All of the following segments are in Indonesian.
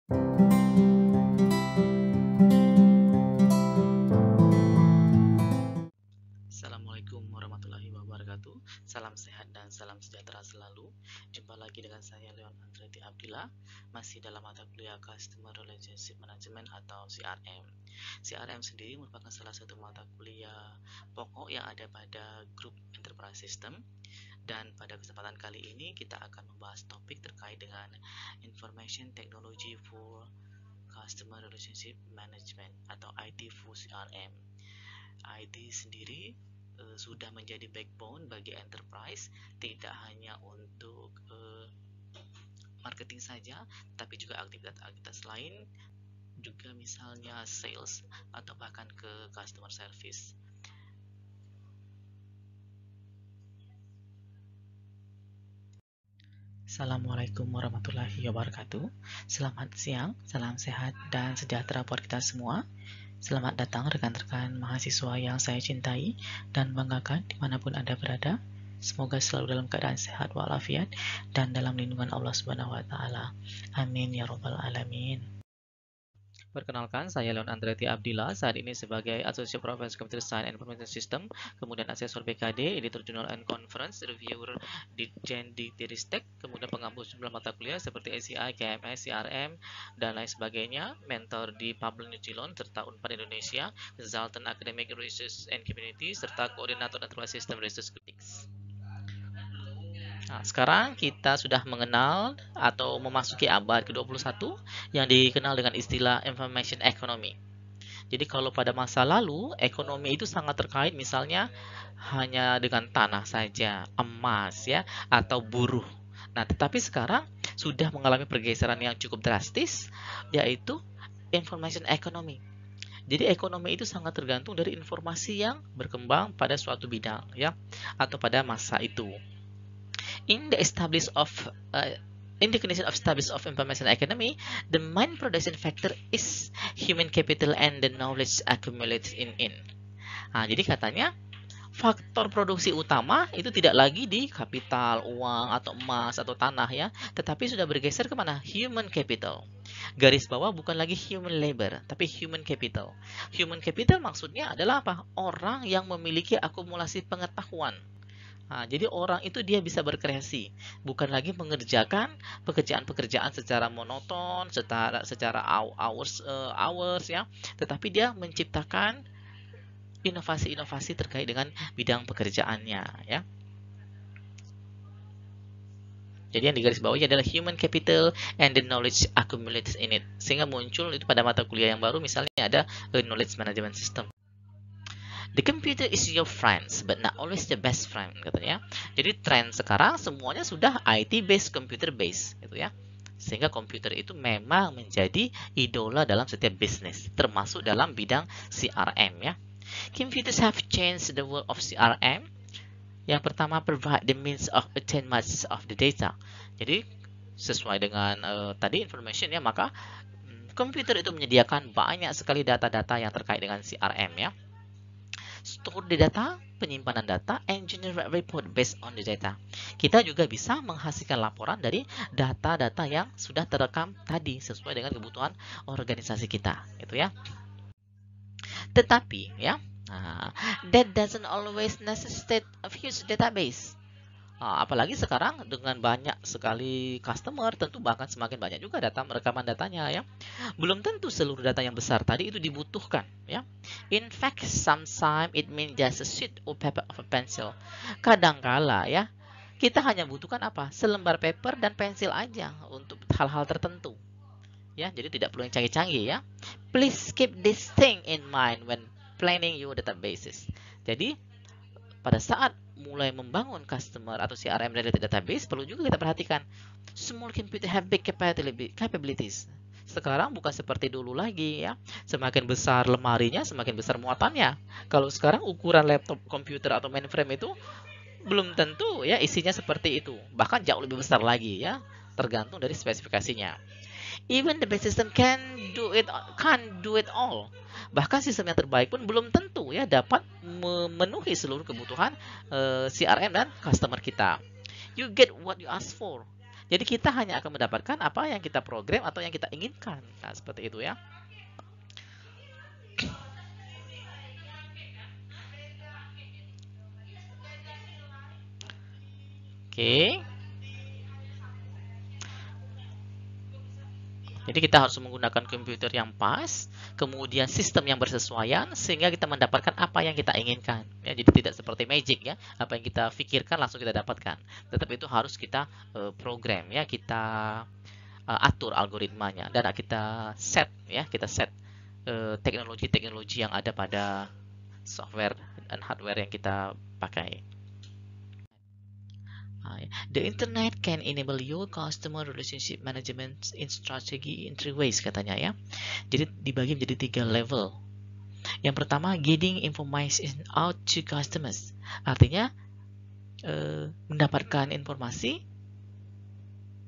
Assalamualaikum warahmatullahi wabarakatuh. Salam sehat dan salam sejahtera selalu. Jumpa lagi dengan saya Leon Andretti Abdillah, masih dalam mata kuliah Customer Relationship Management atau CRM. CRM sendiri merupakan salah satu mata kuliah pokok yang ada pada grup Enterprise System. Dan pada kesempatan kali ini kita akan membahas topik terkait dengan Information Technology for Customer Relationship Management atau IT for CRM. IT sendiri sudah menjadi backbone bagi enterprise, tidak hanya untuk marketing saja, tapi juga aktivitas-aktivitas lain, juga misalnya sales atau bahkan ke customer service. Assalamualaikum warahmatullahi wabarakatuh. Selamat siang, salam sehat dan sejahtera buat kita semua. Selamat datang rekan-rekan mahasiswa yang saya cintai dan banggakan dimanapun Anda berada. Semoga selalu dalam keadaan sehat walafiat dan dalam lindungan Allah Subhanahu wa Ta'ala. Amin ya Rabbal 'Alamin. Perkenalkan, saya Leon Andretti Abdillah, saat ini sebagai Associate Professor Computer Science and Information System, kemudian Asesor BKD, Editor Journal and Conference, Reviewer Ditjen Diktiristek, kemudian pengampu sejumlah mata kuliah seperti ACI, KMS, CRM, dan lain sebagainya, mentor di Pablo New Zealand, serta Unpad Indonesia, Consultant Academic Research and Community, serta Koordinator Enterprise System Research Critics. Nah, sekarang kita sudah mengenal atau memasuki abad ke-21 yang dikenal dengan istilah information economy. Jadi kalau pada masa lalu, ekonomi itu sangat terkait misalnya hanya dengan tanah saja, emas ya, atau buruh. Nah, tetapi sekarang sudah mengalami pergeseran yang cukup drastis, yaitu information economy. Jadi ekonomi itu sangat tergantung dari informasi yang berkembang pada suatu bidang ya, atau pada masa itu. In the definition of established of information economy, the main production factor is human capital and the knowledge accumulated in. Nah, jadi katanya faktor produksi utama itu tidak lagi di kapital, uang, atau emas, atau tanah ya, tetapi sudah bergeser kemana? Human capital. Garis bawah bukan lagi human labor, tapi human capital. Human capital maksudnya adalah apa? Orang yang memiliki akumulasi pengetahuan. Nah, jadi orang itu dia bisa berkreasi, bukan lagi mengerjakan pekerjaan-pekerjaan secara monoton, secara hours ya, tetapi dia menciptakan inovasi-inovasi terkait dengan bidang pekerjaannya ya. Jadi yang digaris bawahi adalah human capital and the knowledge accumulated in it. Sehingga muncul itu pada mata kuliah yang baru misalnya ada knowledge management system. The computer is your friends, but not always the best friend, katanya. Jadi tren sekarang semuanya sudah IT based, computer based, gitu ya. Sehingga komputer itu memang menjadi idola dalam setiap bisnis, termasuk dalam bidang CRM ya. Computers have changed the world of CRM. Yang pertama, provide the means of obtain much of the data. Jadi sesuai dengan tadi information ya, maka komputer itu menyediakan banyak sekali data-data yang terkait dengan CRM ya. Store the data, penyimpanan data, and generate report based on the data. Kita juga bisa menghasilkan laporan dari data-data yang sudah terekam tadi sesuai dengan kebutuhan organisasi kita, gitu ya. Tetapi ya, that doesn't always necessitate a huge database. Apalagi sekarang dengan banyak sekali customer, tentu bahkan semakin banyak juga data rekaman datanya ya. Belum tentu seluruh data yang besar tadi itu dibutuhkan ya. In fact, sometimes it means just a sheet or paper of a pencil. Kadangkala ya, kita hanya butuhkan apa? Selembar paper dan pensil aja untuk hal-hal tertentu. Ya, jadi tidak perlu yang canggih-canggih ya. Please keep this thing in mind when planning your databases. Jadi pada saat mulai membangun customer atau CRM related database, perlu juga kita perhatikan small computer have big capabilities. Sekarang bukan seperti dulu lagi ya, semakin besar lemarinya semakin besar muatannya. Kalau sekarang ukuran laptop komputer atau mainframe itu belum tentu ya isinya seperti itu, bahkan jauh lebih besar lagi ya, tergantung dari spesifikasinya. Even the best system can't do it all. Bahkan sistem yang terbaik pun belum tentu ya dapat memenuhi seluruh kebutuhan CRM dan customer kita. You get what you ask for. Jadi kita hanya akan mendapatkan apa yang kita program atau yang kita inginkan. Nah, seperti itu ya. Oke. Jadi kita harus menggunakan komputer yang pas, kemudian sistem yang bersesuaian, sehingga kita mendapatkan apa yang kita inginkan. Ya, jadi tidak seperti magic ya, apa yang kita pikirkan langsung kita dapatkan. Tetapi itu harus kita program ya, kita atur algoritmanya dan kita set ya, kita set teknologi-teknologi yang ada pada software dan hardware yang kita pakai. The internet can enable your customer relationship management in strategy in 3 ways katanya ya. Jadi dibagi menjadi 3 level. Yang pertama, getting information out to customers. Artinya mendapatkan informasi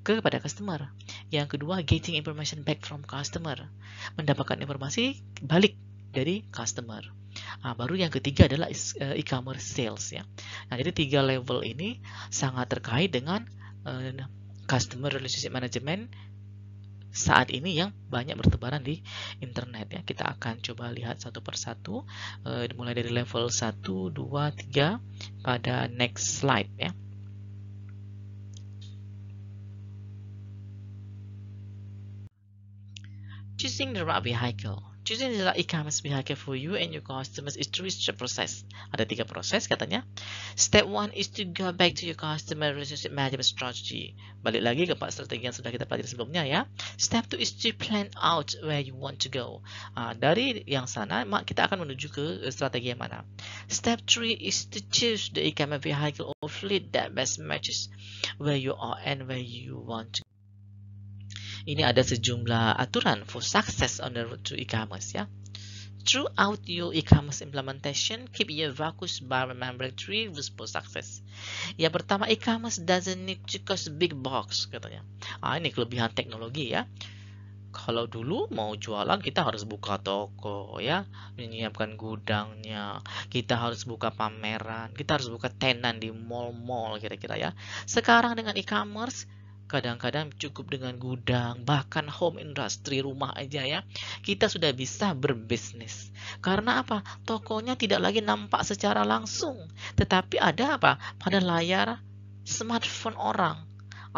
kepada customer. Yang kedua, getting information back from customer. Mendapatkan informasi balik dari customer. Nah, baru yang ketiga adalah e-commerce sales ya. Nah, jadi 3 level ini sangat terkait dengan customer relationship management saat ini yang banyak bertebaran di internet ya. Kita akan coba lihat satu persatu mulai dari level 1, 2, 3 pada next slide ya. Choosing the right vehicle. Choosing the right e-commerce vehicle for you and your customers is 3-step process. Ada 3 proses katanya. Step 1 is to go back to your customer relationship management strategy. Balik lagi ke strategi yang sudah kita pelajari sebelumnya ya. Step 2 is to plan out where you want to go. Dari yang sana, kita akan menuju ke strategi yang mana. Step 3 is to choose the e-commerce vehicle or fleet that best matches where you are and where you want to go. Ini ada sejumlah aturan for success on the road to e-commerce ya. Throughout your e-commerce implementation, keep your focus by remembering 3 rules for success. Yang pertama, e-commerce doesn't need to cost big box katanya. Ini kelebihan teknologi ya. Kalau dulu mau jualan kita harus buka toko ya, menyiapkan gudangnya, kita harus buka pameran, kita harus buka tenan di mall-mall kira-kira ya. Sekarang dengan e-commerce kadang-kadang cukup dengan gudang, bahkan home industry, rumah aja ya. Kita sudah bisa berbisnis. Karena apa? Tokonya tidak lagi nampak secara langsung, tetapi ada apa? Pada layar smartphone orang.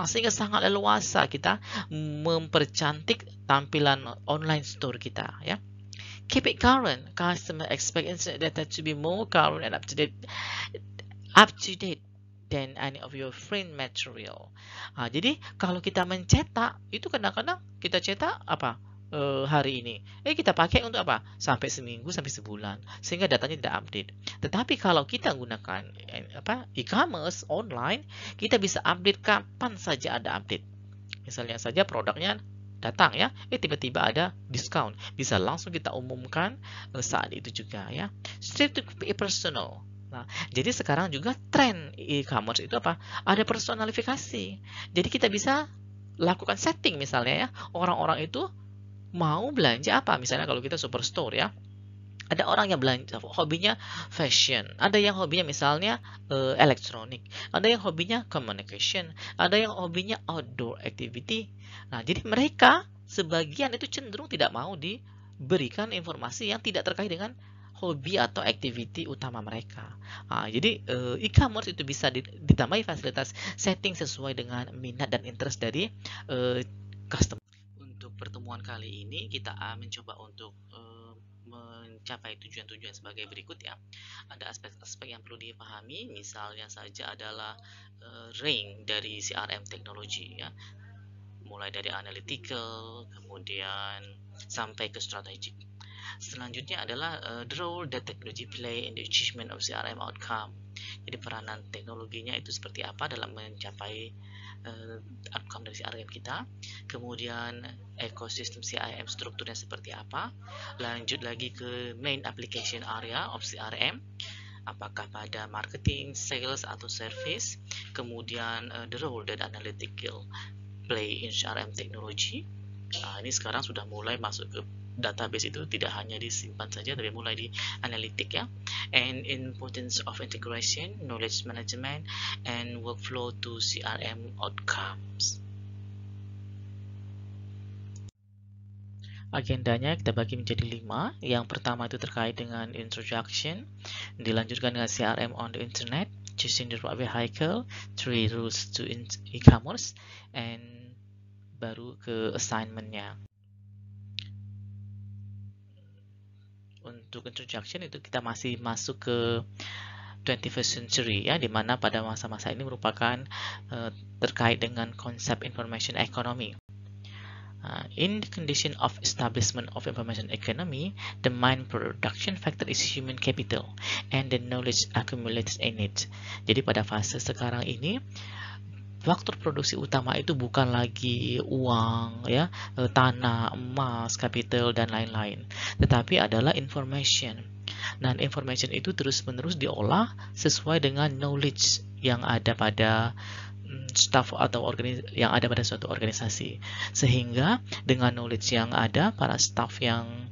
Sehingga sangat leluasa kita mempercantik tampilan online store kita ya. Keep it current. Customer expect internet data to be more current and up to date than any of your print material. Jadi kalau kita mencetak itu kadang-kadang kita cetak apa hari ini, kita pakai untuk apa? Sampai seminggu sampai sebulan, sehingga datanya tidak update. Tetapi kalau kita gunakan e-commerce online, kita bisa update kapan saja ada update. Misalnya saja produknya datang ya, tiba-tiba ada diskon, bisa langsung kita umumkan saat itu juga ya. Straight to personal. Nah, jadi sekarang juga tren e-commerce itu apa? Ada personalifikasi. Jadi kita bisa lakukan setting misalnya ya. Orang-orang itu mau belanja apa? Misalnya kalau kita superstore ya. Ada orang yang belanja hobinya fashion, ada yang hobinya misalnya elektronik, ada yang hobinya communication, ada yang hobinya outdoor activity. Nah, jadi mereka sebagian itu cenderung tidak mau diberikan informasi yang tidak terkait dengan hobi atau activity utama mereka. Jadi e-commerce itu bisa ditambahi fasilitas setting sesuai dengan minat dan interest dari customer. Untuk pertemuan kali ini kita mencoba untuk mencapai tujuan-tujuan sebagai berikut ya. Ada aspek-aspek yang perlu dipahami, misalnya saja adalah range dari CRM teknologi ya. Mulai dari analytical, kemudian sampai ke strategic. Selanjutnya adalah the role that technology play in the achievement of CRM outcome. Jadi peranan teknologinya itu seperti apa dalam mencapai outcome dari CRM kita. Kemudian ekosistem CRM strukturnya seperti apa. Lanjut lagi ke main application area of CRM. Apakah pada marketing, sales, atau service. Kemudian the role that analytical play in CRM technology. Ini sekarang sudah mulai masuk ke database, itu tidak hanya disimpan saja tapi mulai di analitik ya. And importance of integration, knowledge management, and workflow to CRM outcomes. Agendanya kita bagi menjadi 5. Yang pertama itu terkait dengan introduction, dilanjutkan dengan CRM on the internet, choosing the right vehicle, 3 rules to e-commerce, and baru ke assignment-nya. Untuk introduction itu kita masih masuk ke 21st century ya, dimana pada masa-masa ini merupakan terkait dengan konsep information economy. In the condition of establishment of information economy, the main production factor is human capital and the knowledge accumulated in it. Jadi pada fase sekarang ini, faktor produksi utama itu bukan lagi uang, ya, tanah, emas, capital, dan lain-lain, tetapi adalah information. Dan information itu terus-menerus diolah sesuai dengan knowledge yang ada pada staff atau yang ada pada suatu organisasi. Sehingga dengan knowledge yang ada, para staff yang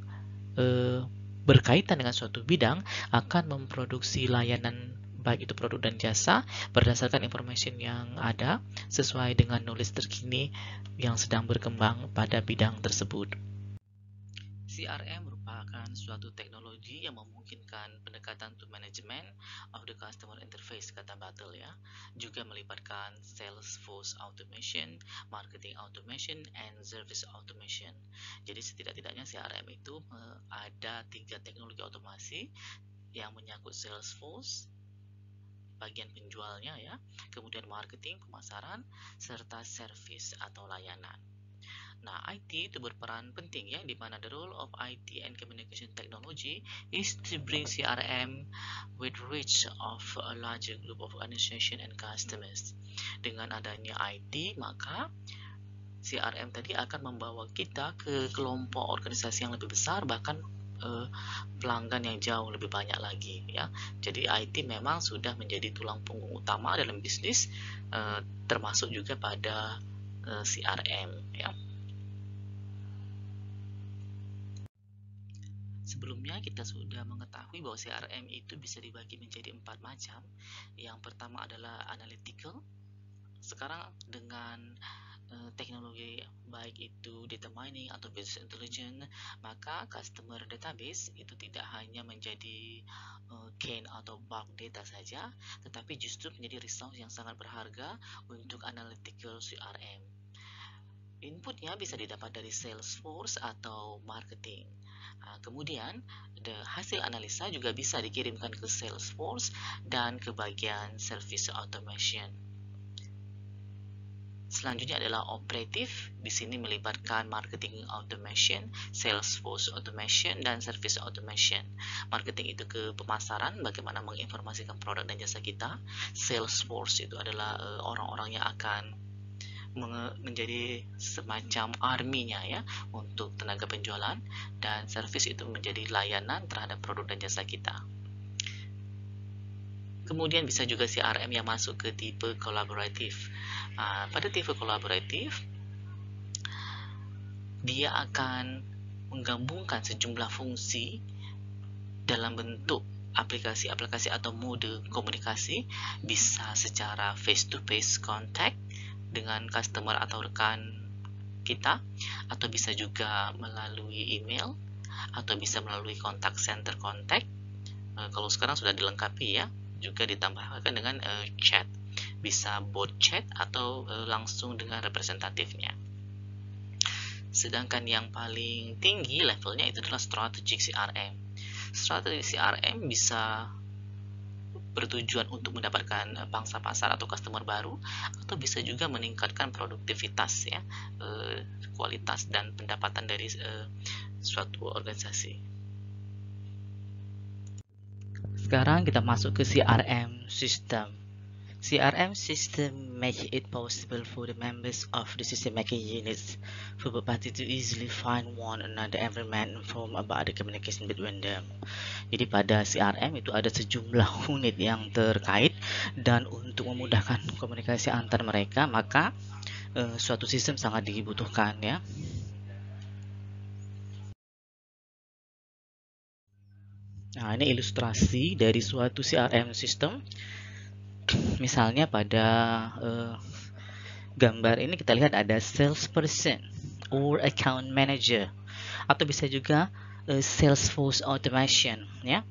berkaitan dengan suatu bidang akan memproduksi layanan baik itu produk dan jasa berdasarkan information yang ada sesuai dengan knowledge terkini yang sedang berkembang pada bidang tersebut. CRM merupakan suatu teknologi yang memungkinkan pendekatan to management of the customer interface, kata Battle ya. Juga melibatkan Salesforce automation, marketing automation, and service automation. Jadi setidak-tidaknya CRM itu ada 3 teknologi otomasi yang menyangkut Salesforce, bagian penjualnya ya, kemudian marketing, pemasaran, serta service atau layanan. Nah, IT itu berperan penting ya, di mana the role of IT and communication technology is to bring CRM with reach of a larger group of organization and customers. Dengan adanya IT, maka CRM tadi akan membawa kita ke kelompok organisasi yang lebih besar, bahkan pelanggan yang jauh lebih banyak lagi ya. Jadi IT memang sudah menjadi tulang punggung utama dalam bisnis, termasuk juga pada CRM ya. Sebelumnya kita sudah mengetahui bahwa CRM itu bisa dibagi menjadi 4 macam. Yang pertama adalah analytical. Sekarang dengan teknologi baik itu data mining atau business intelligence, maka customer database itu tidak hanya menjadi canned atau bulk data saja, tetapi justru menjadi resource yang sangat berharga untuk analytical CRM. Inputnya bisa didapat dari Salesforce atau marketing. Kemudian hasil analisa juga bisa dikirimkan ke Salesforce dan ke bagian service automation. Selanjutnya adalah operatif. Di sini melibatkan marketing automation, Salesforce automation, dan service automation. Marketing itu ke pemasaran, bagaimana menginformasikan produk dan jasa kita. Salesforce itu adalah orang-orang yang akan menjadi semacam army-nya ya untuk tenaga penjualan, dan service itu menjadi layanan terhadap produk dan jasa kita. Kemudian bisa juga CRM yang masuk ke tipe kolaboratif. Pada tipe kolaboratif, dia akan menggabungkan sejumlah fungsi dalam bentuk aplikasi-aplikasi atau mode komunikasi, bisa secara face-to-face contact dengan customer atau rekan kita, atau bisa juga melalui email, atau bisa melalui kontak center contact. Kalau sekarang sudah dilengkapi ya, juga ditambahkan dengan chat, bisa bot chat atau langsung dengan representatifnya. Sedangkan yang paling tinggi levelnya itu adalah strategic CRM. Strategic CRM bisa bertujuan untuk mendapatkan pangsa pasar atau customer baru, atau bisa juga meningkatkan produktivitas ya, kualitas dan pendapatan dari suatu organisasi. Sekarang kita masuk ke CRM system. CRM system make it possible for the members of the system making units for both parties to easily find one another environment inform about the communication between them. Jadi pada CRM itu ada sejumlah unit yang terkait, dan untuk memudahkan komunikasi antar mereka, maka suatu sistem sangat dibutuhkan ya. Nah, ini ilustrasi dari suatu CRM system. Misalnya pada gambar ini kita lihat ada salesperson or account manager atau bisa juga Salesforce automation, ya.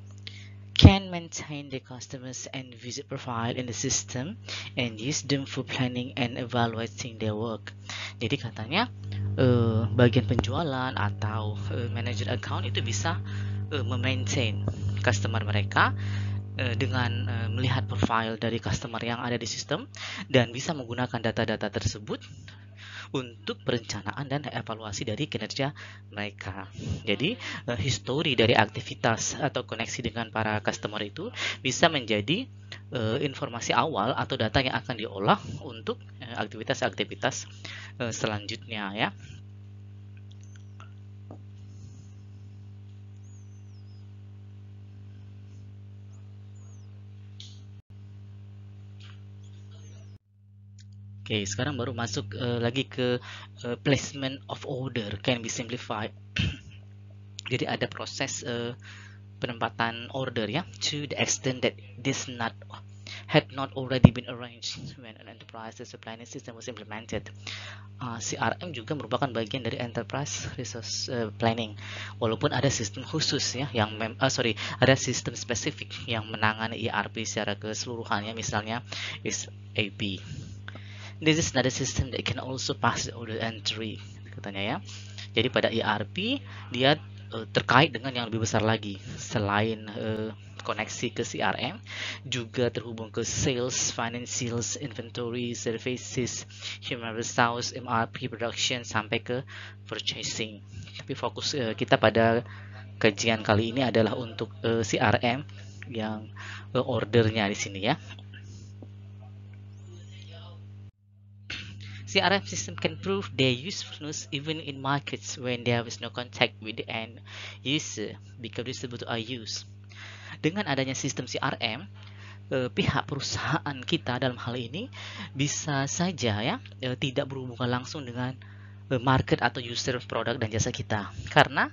Can maintain the customers and visit profile in the system and use them for planning and evaluating their work. Jadi katanya bagian penjualan atau manager account itu bisa memaintain customer mereka dengan melihat profile dari customer yang ada di sistem dan bisa menggunakan data-data tersebut untuk perencanaan dan evaluasi dari kinerja mereka. Jadi, histori dari aktivitas atau koneksi dengan para customer itu bisa menjadi informasi awal atau data yang akan diolah untuk aktivitas-aktivitas selanjutnya, ya. Oke, sekarang baru masuk lagi ke placement of order can be simplified. Jadi ada proses penempatan order, ya, to the extent that this had not already been arranged when an enterprise planning system was implemented. CRM juga merupakan bagian dari enterprise resource planning, walaupun ada sistem khusus, ya, yang ada sistem spesifik yang menangani ERP secara keseluruhannya, misalnya SAP. This is another system that can also pass the order entry, katanya, ya. Jadi pada ERP dia terkait dengan yang lebih besar lagi, selain koneksi ke CRM, juga terhubung ke sales, financials, inventory, services, human resource, MRP, production, sampai ke purchasing. Tapi fokus kita pada kajian kali ini adalah untuk CRM yang ordernya di sini, ya. CRM system can prove their usefulness even in markets when there is no contact with the end user because distributor are used. Dengan adanya sistem CRM, pihak perusahaan kita dalam hal ini bisa saja, ya, tidak berhubungan langsung dengan market atau user produk dan jasa kita, karena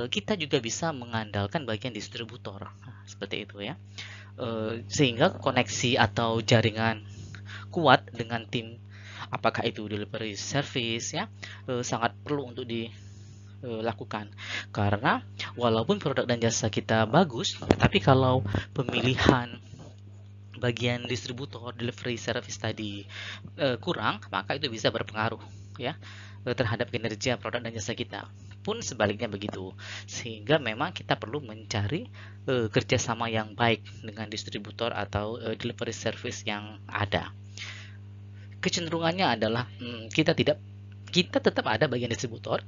kita juga bisa mengandalkan bagian distributor, seperti itu, ya. Sehingga koneksi atau jaringan kuat dengan tim, apakah itu delivery service, ya, sangat perlu untuk dilakukan, karena walaupun produk dan jasa kita bagus, tetapi kalau pemilihan bagian distributor delivery service tadi kurang, maka itu bisa berpengaruh, ya, terhadap kinerja produk dan jasa kita. Pun sebaliknya begitu, sehingga memang kita perlu mencari kerjasama yang baik dengan distributor atau delivery service yang ada. Kecenderungannya adalah kita tetap ada bagian distributor,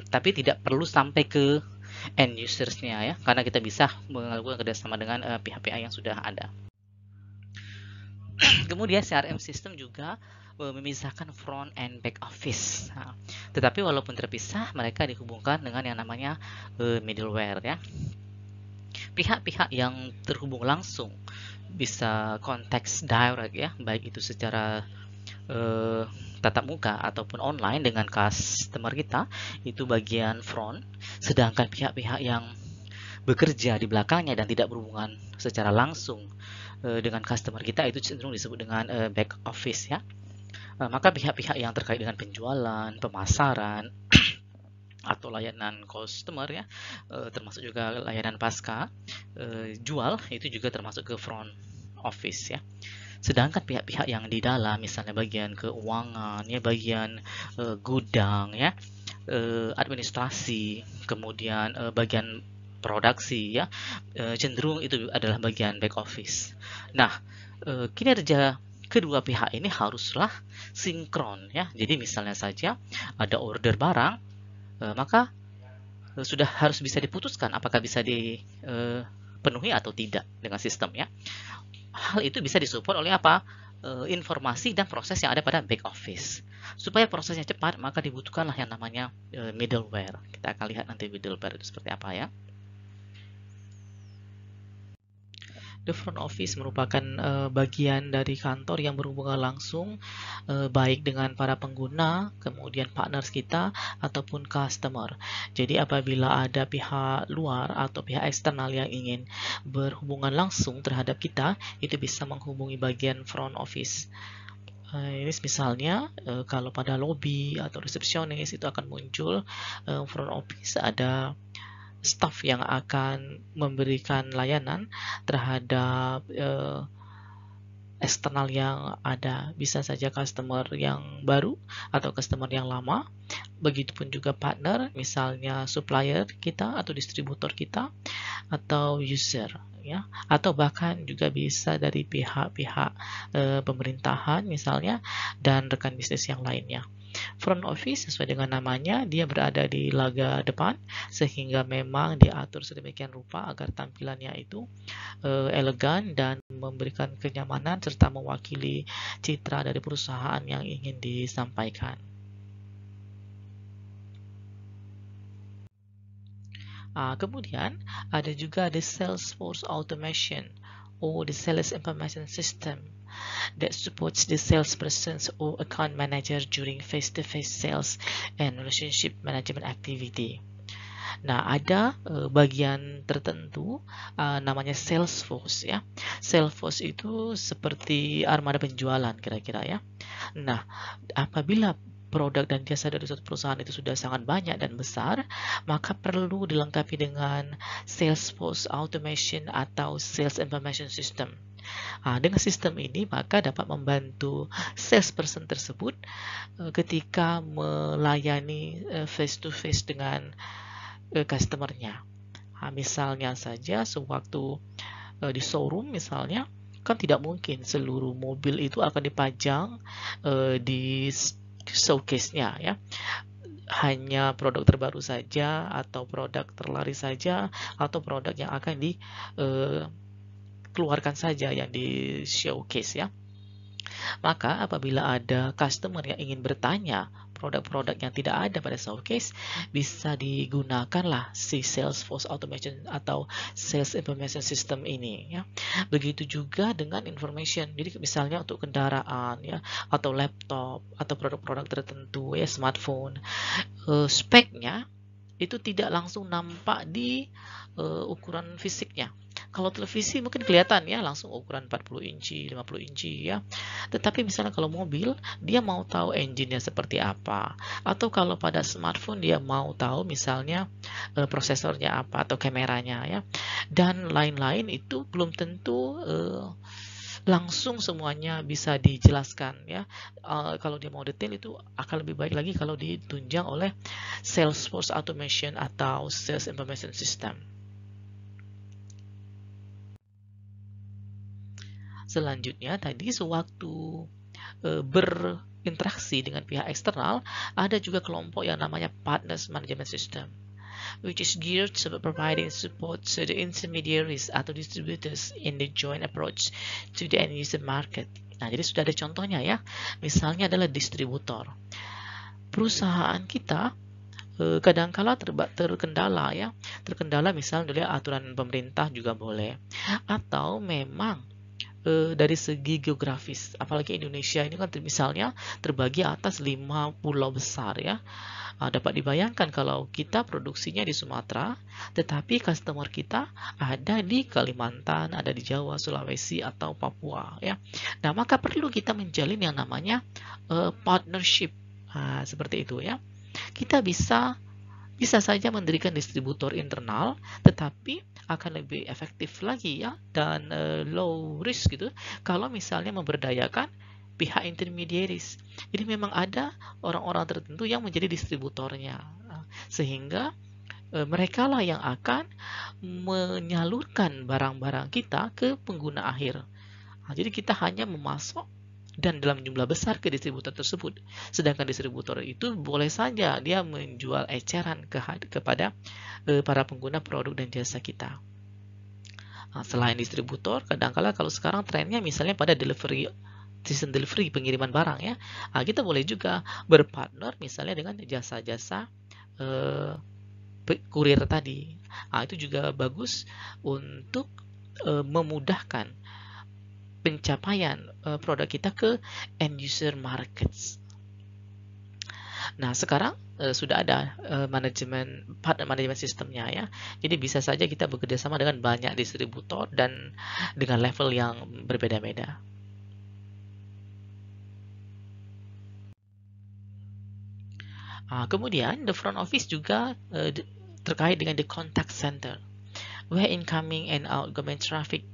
tapi tidak perlu sampai ke end usersnya, ya, karena kita bisa melakukan kerjasama dengan pihak-pihak yang sudah ada. Kemudian CRM system juga memisahkan front and back office. Nah, tetapi walaupun terpisah, mereka dihubungkan dengan yang namanya middleware, ya. Pihak-pihak yang terhubung langsung bisa konteks direct, ya, baik itu secara tatap muka ataupun online dengan customer kita, itu bagian front, sedangkan pihak-pihak yang bekerja di belakangnya dan tidak berhubungan secara langsung dengan customer kita itu cenderung disebut dengan back office, ya. Maka pihak-pihak yang terkait dengan penjualan, pemasaran atau layanan customer, ya, termasuk juga layanan pasca jual, itu juga termasuk ke front office, ya. Sedangkan pihak-pihak yang di dalam, misalnya bagian keuangan, ya, bagian gudang, ya, administrasi, kemudian bagian produksi, ya, cenderung itu adalah bagian back office. Nah, kinerja kedua pihak ini haruslah sinkron, ya. Jadi misalnya saja ada order barang, maka sudah harus bisa diputuskan apakah bisa dipenuhi atau tidak dengan sistem, ya. Hal itu bisa disupport oleh apa? Informasi dan proses yang ada pada back office. Supaya prosesnya cepat, maka dibutuhkanlah yang namanya middleware. Kita akan lihat nanti middleware itu seperti apa, ya. The front office merupakan bagian dari kantor yang berhubungan langsung baik dengan para pengguna, kemudian partners kita, ataupun customer. Jadi apabila ada pihak luar atau pihak eksternal yang ingin berhubungan langsung terhadap kita, itu bisa menghubungi bagian front office. Ini misalnya kalau pada lobby atau resepsionis itu akan muncul front office, ada staff yang akan memberikan layanan terhadap eksternal yang ada, bisa saja customer yang baru atau customer yang lama. Begitupun juga partner, misalnya supplier kita atau distributor kita atau user, ya, atau bahkan juga bisa dari pihak-pihak pemerintahan misalnya dan rekan bisnis yang lainnya. Front office sesuai dengan namanya, dia berada di laga depan sehingga memang diatur sedemikian rupa agar tampilannya itu elegan dan memberikan kenyamanan serta mewakili citra dari perusahaan yang ingin disampaikan. Kemudian ada juga the Salesforce Automation or the Sales Information System that supports the salespersons or account manager during face-to-face sales and relationship management activity. Nah, ada bagian tertentu namanya Salesforce, ya. Salesforce itu seperti armada penjualan kira-kira, ya. Nah, apabila produk dan jasa dari suatu perusahaan itu sudah sangat banyak dan besar, maka perlu dilengkapi dengan Salesforce Automation atau Sales Information System. Dengan sistem ini maka dapat membantu salesperson tersebut ketika melayani face to face dengan customer-nya. Misalnya saja sewaktu di showroom misalnya, kan tidak mungkin seluruh mobil itu akan dipajang di showcase-nya, ya. Hanya produk terbaru saja atau produk terlaris saja atau produk yang akan dikeluarkan saja yang di showcase, ya. Maka apabila ada customer yang ingin bertanya produk-produk yang tidak ada pada showcase, bisa digunakanlah si Salesforce Automation atau Sales Information System ini, ya. Begitu juga dengan information. Jadi misalnya untuk kendaraan, ya, atau laptop atau produk-produk tertentu, ya, smartphone, speknya itu tidak langsung nampak di ukuran fisiknya. Kalau televisi mungkin kelihatan, ya, langsung ukuran 40 inci, 50 inci, ya. Tetapi misalnya kalau mobil, dia mau tahu engine-nya seperti apa. Atau kalau pada smartphone dia mau tahu misalnya prosesornya apa atau kameranya, ya. Dan lain-lain itu belum tentu langsung semuanya bisa dijelaskan, ya. Kalau dia mau detail itu akan lebih baik lagi kalau ditunjang oleh Salesforce Automation atau Sales Information System. Selanjutnya tadi sewaktu berinteraksi dengan pihak eksternal, ada juga kelompok yang namanya Partners Management System, which is geared to providing support to the intermediaries atau distributors in the joint approach to the end user market. Nah, jadi sudah ada contohnya, ya. Misalnya adalah distributor. Perusahaan kita kadangkala terkendala, ya. Terkendala misalnya dari aturan pemerintah juga boleh. Atau memang dari segi geografis, apalagi Indonesia ini kan misalnya terbagi atas 5 pulau besar, ya. Dapat dibayangkan kalau kita produksinya di Sumatera, tetapi customer kita ada di Kalimantan, ada di Jawa, Sulawesi, atau Papua, ya. Nah, maka perlu kita menjalin yang namanya partnership, seperti itu, ya. Kita bisa saja mendirikan distributor internal, tetapi akan lebih efektif lagi, ya, dan low risk gitu kalau misalnya memberdayakan pihak intermediaries. Jadi memang ada orang-orang tertentu yang menjadi distributornya, sehingga mereka lah yang akan menyalurkan barang-barang kita ke pengguna akhir. Jadi kita hanya memasok dan dalam jumlah besar ke distributor tersebut. Sedangkan distributor itu boleh saja dia menjual eceran kepada para pengguna produk dan jasa kita. Selain distributor, kadang-kala kalau sekarang trennya misalnya pada sistem delivery, pengiriman barang, ya. Kita boleh juga berpartner misalnya dengan jasa-jasa kurir tadi. Itu juga bagus untuk memudahkan pencapaian produk kita ke end user markets. Nah, sekarang sudah ada partner management sistemnya, ya. Jadi bisa saja kita bekerja sama dengan banyak distributor dan dengan level yang berbeda-beda. Kemudian the front office juga terkait dengan the contact center, where incoming and outgoing traffic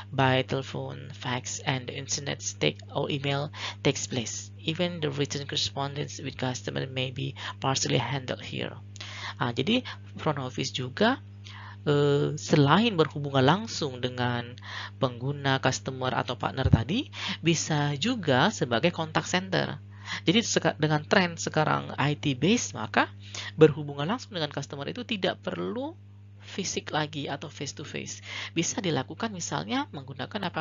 by telephone, fax, and the internet or email takes place. Even the written correspondence with customer may be partially handled here. Jadi front office juga selain berhubungan langsung dengan pengguna, customer, atau partner tadi, bisa juga sebagai contact center. Jadi dengan tren sekarang IT based, maka berhubungan langsung dengan customer itu tidak perlu fisik lagi atau face to face. Bisa dilakukan misalnya menggunakan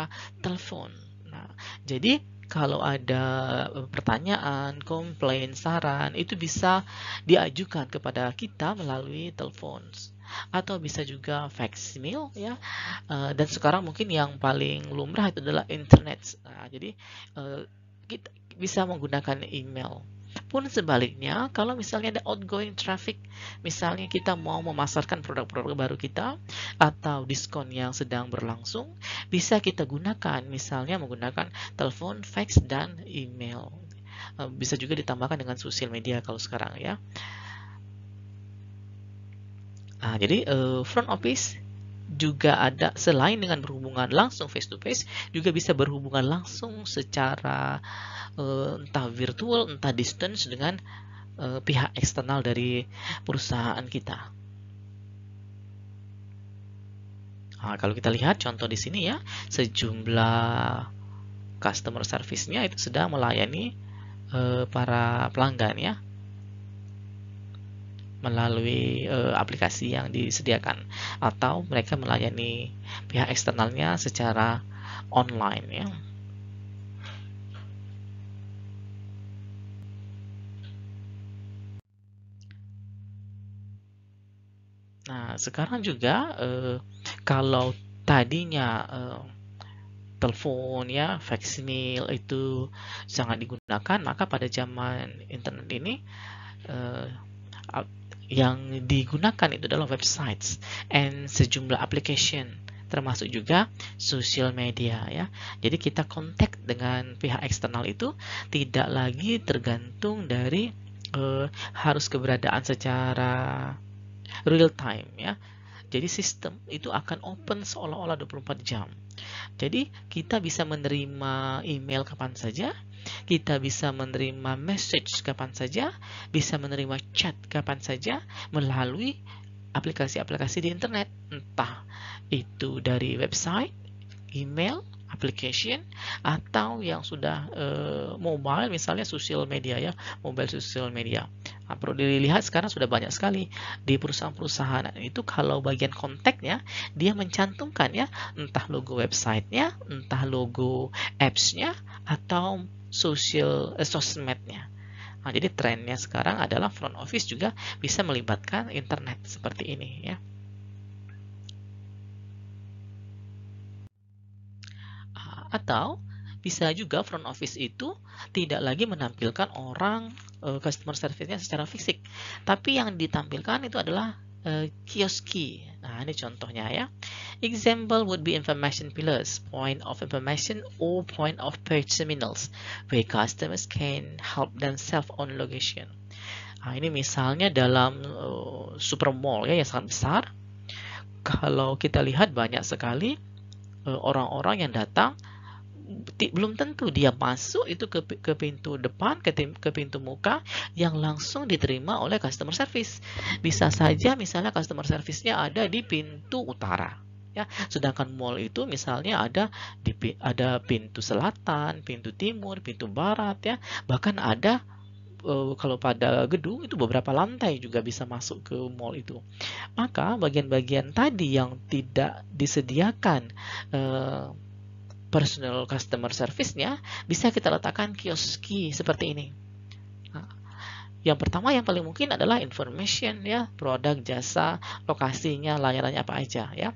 telepon. Nah, jadi kalau ada pertanyaan, komplain, saran, itu bisa diajukan kepada kita melalui telepon atau bisa juga fax mail ya. Dan sekarang mungkin yang paling lumrah itu adalah internet. Jadi kita bisa menggunakan email. Pun sebaliknya, kalau misalnya ada outgoing traffic, misalnya kita mau memasarkan produk-produk baru kita atau diskon yang sedang berlangsung, bisa kita gunakan misalnya menggunakan telepon, fax, dan email. Bisa juga ditambahkan dengan sosial media kalau sekarang ya. Jadi front office juga ada, selain dengan berhubungan langsung face to face, juga bisa berhubungan langsung secara entah virtual, entah distance dengan pihak eksternal dari perusahaan kita. Kalau kita lihat contoh di sini ya, sejumlah customer service-nya itu sedang melayani para pelanggan ya, melalui aplikasi yang disediakan, atau mereka melayani pihak eksternalnya secara online ya. Nah, sekarang juga kalau tadinya telepon ya, fax mail itu sangat digunakan, maka pada zaman internet ini yang digunakan itu adalah websites and sejumlah application, termasuk juga social media ya. Jadi kita kontak dengan pihak eksternal itu tidak lagi tergantung dari harus keberadaan secara real time ya. Jadi sistem itu akan open seolah-olah 24 jam. Jadi kita bisa menerima email kapan saja, kita bisa menerima message kapan saja, bisa menerima chat kapan saja melalui aplikasi-aplikasi di internet, entah itu dari website, email, application, atau yang sudah mobile, misalnya social media ya, mobile social media. Perlu dilihat sekarang sudah banyak sekali di perusahaan-perusahaan itu, kalau bagian kontaknya dia mencantumkan ya, entah logo websitenya, entah logo apps-nya, atau sosmednya. Jadi trennya sekarang adalah front office juga bisa melibatkan internet seperti ini ya. Atau bisa juga front office itu tidak lagi menampilkan orang customer service-nya secara fisik, tapi yang ditampilkan itu adalah kioski. Nah, ini contohnya ya. Example would be information pillars, point of information or point of purchase terminals, where customers can help themselves on location. Ini misalnya dalam supermall ya yang sangat besar. Kalau kita lihat banyak sekali orang-orang yang datang, belum tentu dia masuk itu ke pintu depan, ke pintu muka yang langsung diterima oleh customer service. Bisa saja misalnya customer service-nya ada di pintu utara ya, sedangkan mall itu misalnya ada pintu selatan, pintu timur, pintu barat ya, bahkan ada kalau pada gedung itu beberapa lantai juga bisa masuk ke mall itu. Maka bagian-bagian tadi yang tidak disediakan personal customer service-nya, bisa kita letakkan kioski seperti ini. Yang pertama yang paling mungkin adalah information ya, produk, jasa, lokasinya, layanannya apa aja ya.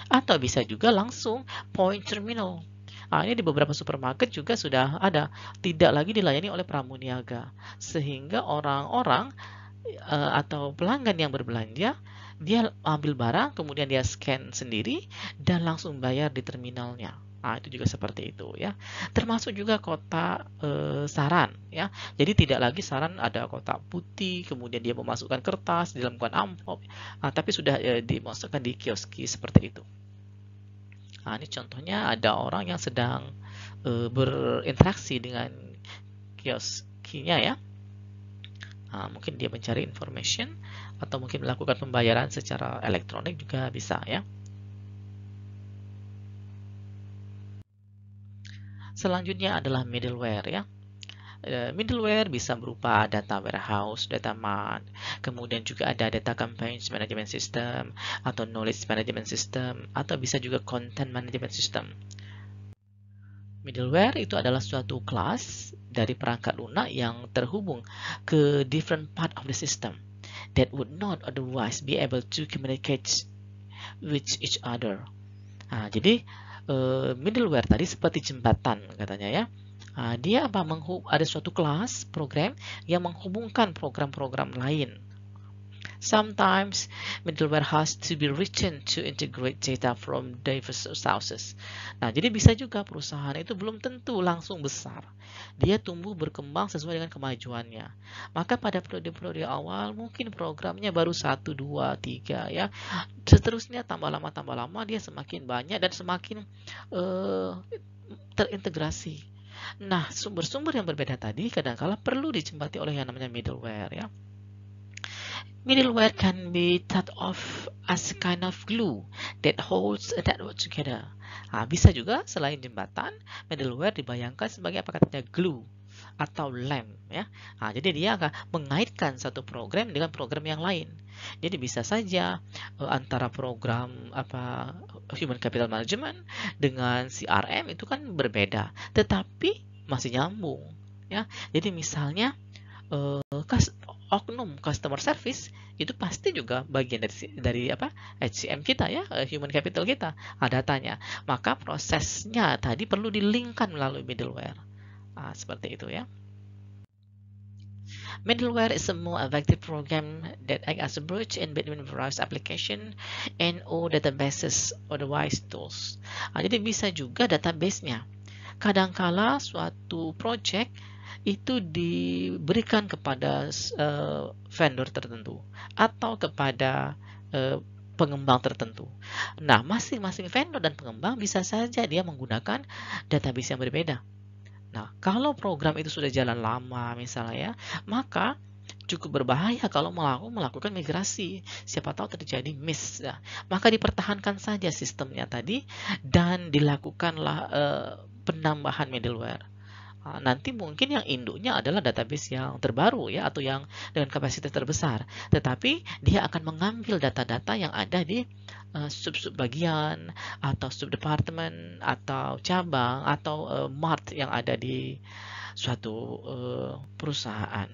Atau bisa juga langsung point terminal. Ini di beberapa supermarket juga sudah ada, tidak lagi dilayani oleh pramuniaga, sehingga orang-orang atau pelanggan yang berbelanja, dia ambil barang, kemudian dia scan sendiri dan langsung bayar di terminalnya. Nah, itu juga seperti itu ya. Termasuk juga kotak saran ya. Jadi tidak lagi saran ada kotak putih, kemudian dia memasukkan kertas di dalam amplop, tapi sudah dimasukkan di kioski seperti itu. Nah, ini contohnya ada orang yang sedang berinteraksi dengan kioskinya ya. Nah, mungkin dia mencari information atau mungkin melakukan pembayaran secara elektronik juga bisa ya. Selanjutnya adalah middleware ya. Middleware bisa berupa data warehouse, data mart, kemudian juga ada data campaigns management system atau knowledge management system, atau bisa juga content management system. Middleware itu adalah suatu kelas dari perangkat lunak yang terhubung ke different part of the system that would not otherwise be able to communicate with each other. Nah, jadi middleware tadi seperti jembatan katanya ya. Dia ada suatu kelas program yang menghubungkan program-program lain. Sometimes middleware has to be written to integrate data from diverse sources. Nah, jadi bisa juga perusahaan itu belum tentu langsung besar. Dia tumbuh berkembang sesuai dengan kemajuannya. Maka pada periode-periode awal mungkin programnya baru 1, 2, 3 ya. Seterusnya tambah lama dia semakin banyak dan semakin terintegrasi. Nah, sumber-sumber yang berbeda tadi kadang-kala perlu dijembati oleh yang namanya middleware ya. Middleware can be thought of as a kind of glue that holds a network together. Nah, bisa juga selain jembatan, middleware dibayangkan sebagai apa katanya glue atau lem ya. Nah, jadi dia akan mengaitkan satu program dengan program yang lain. Jadi bisa saja antara program human capital management dengan CRM itu kan berbeda, tetapi masih nyambung ya. Jadi misalnya oknum customer service itu pasti juga bagian dari HCM kita ya, human capital kita, datanya. Maka prosesnya tadi perlu dilingkan melalui middleware. Seperti itu ya. Middleware is a more effective program that acts as a bridge in between various application and or databases or device tools. Jadi bisa juga database-nya. Kadangkala suatu project itu diberikan kepada vendor tertentu atau kepada pengembang tertentu. Nah, masing-masing vendor dan pengembang bisa saja dia menggunakan database yang berbeda. Nah, kalau program itu sudah jalan lama misalnya ya, maka cukup berbahaya kalau melakukan migrasi. Siapa tahu terjadi miss. Ya. Maka dipertahankan saja sistemnya tadi dan dilakukanlah penambahan middleware. Nanti mungkin yang induknya adalah database yang terbaru ya, atau yang dengan kapasitas terbesar. Tetapi dia akan mengambil data-data yang ada di sub-sub bagian atau sub-departemen atau cabang atau mart yang ada di suatu perusahaan.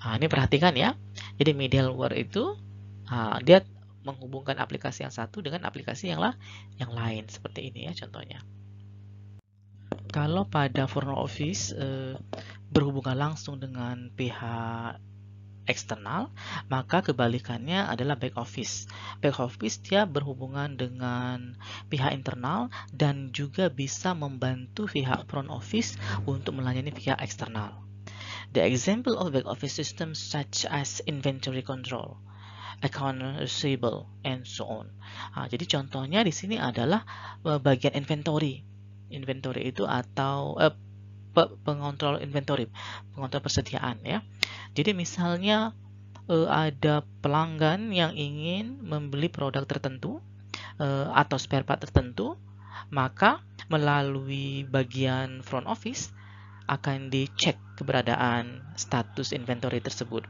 Ini perhatikan ya. Jadi middleware itu dia menghubungkan aplikasi yang satu dengan aplikasi yang lain seperti ini ya contohnya. Kalau pada front office berhubungan langsung dengan pihak eksternal, maka kebalikannya adalah back office. Back office dia berhubungan dengan pihak internal dan juga bisa membantu pihak front office untuk melayani pihak eksternal. The example of back office systems such as inventory control, account receivable, and so on. Jadi contohnya di sini adalah bagian inventory. Inventory itu atau pengontrol inventory, pengontrol persediaan ya. Jadi misalnya ada pelanggan yang ingin membeli produk tertentu atau spare part tertentu, maka melalui bagian front office akan dicek keberadaan status inventory tersebut.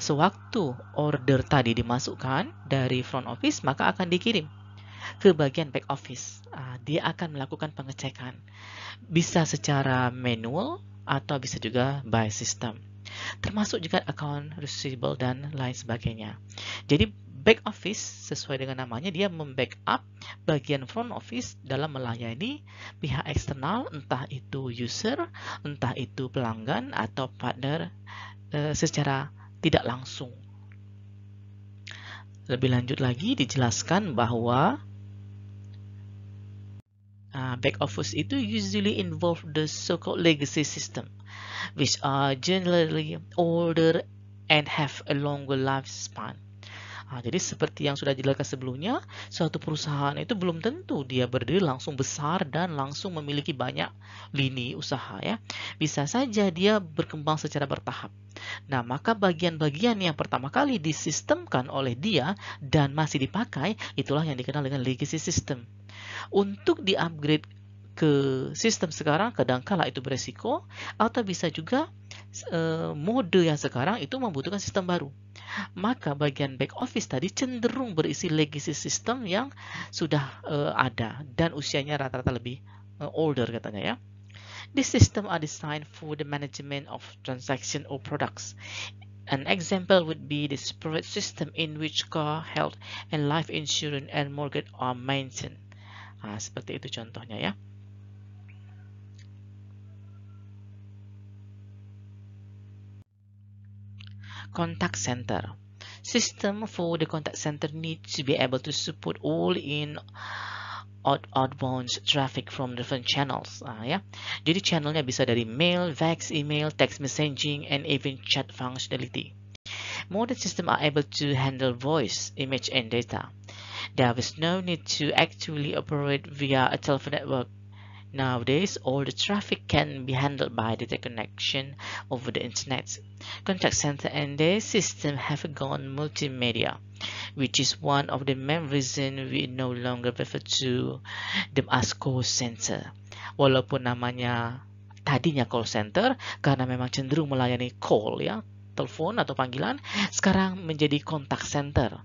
Sewaktu order tadi dimasukkan dari front office, maka akan dikirim ke bagian back office. Dia akan melakukan pengecekan. Bisa secara manual atau bisa juga by system. Termasuk juga account receivable dan lain sebagainya. Jadi back office sesuai dengan namanya dia membackup bagian front office dalam melayani pihak eksternal, entah itu user, entah itu pelanggan atau partner secara tidak langsung. Lebih lanjut lagi dijelaskan bahwa back office itu usually involve the so-called legacy system, which are generally older and have a longer lifespan. Jadi seperti yang sudah dijelaskan sebelumnya, suatu perusahaan itu belum tentu dia berdiri langsung besar dan langsung memiliki banyak lini usaha ya. Bisa saja dia berkembang secara bertahap. Nah, maka bagian-bagian yang pertama kali disistemkan oleh dia dan masih dipakai, itulah yang dikenal dengan legacy system. Untuk di-upgrade ke sistem sekarang, kadangkala itu beresiko, atau bisa juga mode yang sekarang itu membutuhkan sistem baru. Maka bagian back office tadi cenderung berisi legacy system yang sudah ada dan usianya rata-rata lebih older katanya ya. These systems are designed for the management of transaction or products. An example would be the spread system in which car, health, and life insurance and mortgage are maintained. Seperti itu contohnya ya. Contact center. System for the contact center needs to be able to support all in outbound traffic from different channels. Ya. Jadi channelnya bisa dari mail, fax, email, text messaging, and even chat functionality. Modern systems are able to handle voice, image, and data. There is no need to actually operate via a telephone network. Nowadays, all the traffic can be handled by data connection over the internet. Contact center and their system have gone multimedia, which is one of the main reasons we no longer refer to them as call center. Walaupun namanya tadinya call center, karena memang cenderung melayani call ya, telepon atau panggilan, sekarang menjadi contact center.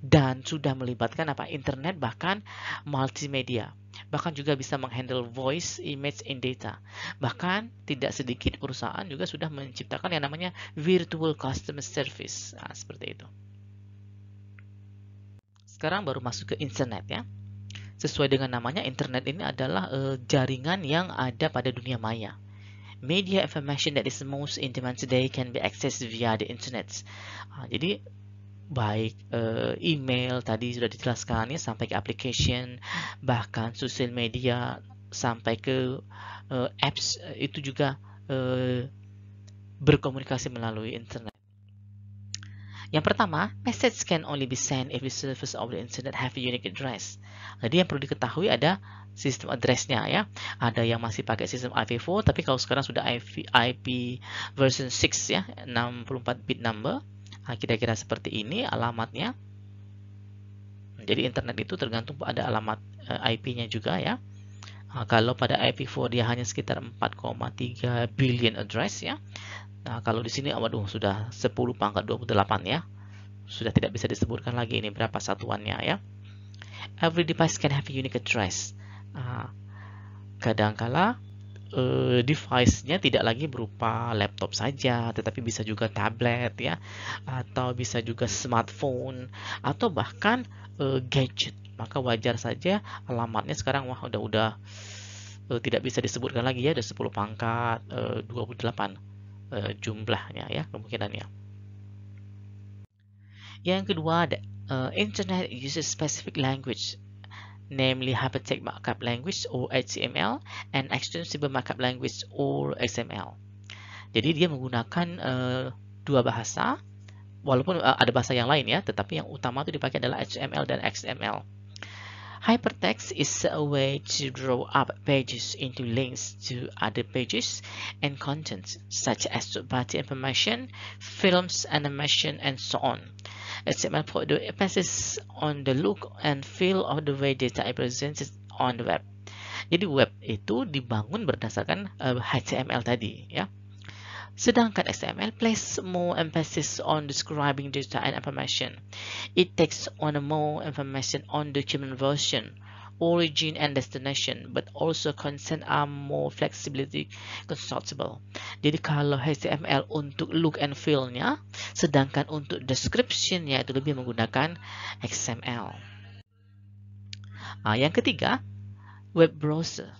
Dan sudah melibatkan internet bahkan multimedia. Bahkan juga bisa menghandle voice, image, and data. Bahkan tidak sedikit perusahaan juga sudah menciptakan yang namanya virtual customer service. Seperti itu. Sekarang baru masuk ke internet ya. Sesuai dengan namanya, internet ini adalah jaringan yang ada pada dunia maya. Media information that is most in demand today can be accessed via the internet. Jadi baik email tadi sudah dijelaskan ya, sampai ke application, bahkan sosial media, sampai ke apps itu juga berkomunikasi melalui internet. Yang pertama, message can only be sent if the service of the internet have a unique address. Jadi yang perlu diketahui ada sistem address-nya ya. Ada yang masih pakai sistem IPv4, tapi kalau sekarang sudah IP version 6 ya, 64 bit number. Kira-kira seperti ini alamatnya. Jadi internet itu tergantung pada alamat IP-nya juga ya. Kalau pada IPv4 dia hanya sekitar 4,3 billion address ya. Nah, kalau di sini waduh sudah 10 pangkat 28 ya. Sudah tidak bisa disebutkan lagi ini berapa satuannya ya. Every device can have a unique address. Kadangkala device-nya tidak lagi berupa laptop saja, tetapi bisa juga tablet ya, atau bisa juga smartphone, atau bahkan gadget. Maka wajar saja alamatnya sekarang udah tidak bisa disebutkan lagi ya, ada 10 pangkat 28 jumlahnya ya, kemungkinannya. Yang kedua, internet uses specific language, namely Hypertext Markup Language or HTML and Extensible Markup Language or XML. Jadi dia menggunakan dua bahasa, walaupun ada bahasa yang lain ya, tetapi yang utama itu dipakai adalah HTML dan XML. Hypertext is a way to draw up pages into links to other pages and contents, such as third-party information, films, animation, and so on. HTML put the emphasis on the look and feel of the way data is presented on the web. Jadi web itu dibangun berdasarkan HTML tadi ya. Sedangkan XML places more emphasis on describing data and information. It takes on more information on document version, origin and destination, but also content are more flexibility constructible. Jadi kalau HTML untuk look and feel-nya, sedangkan untuk description-nya itu lebih menggunakan XML. Yang ketiga, web browser.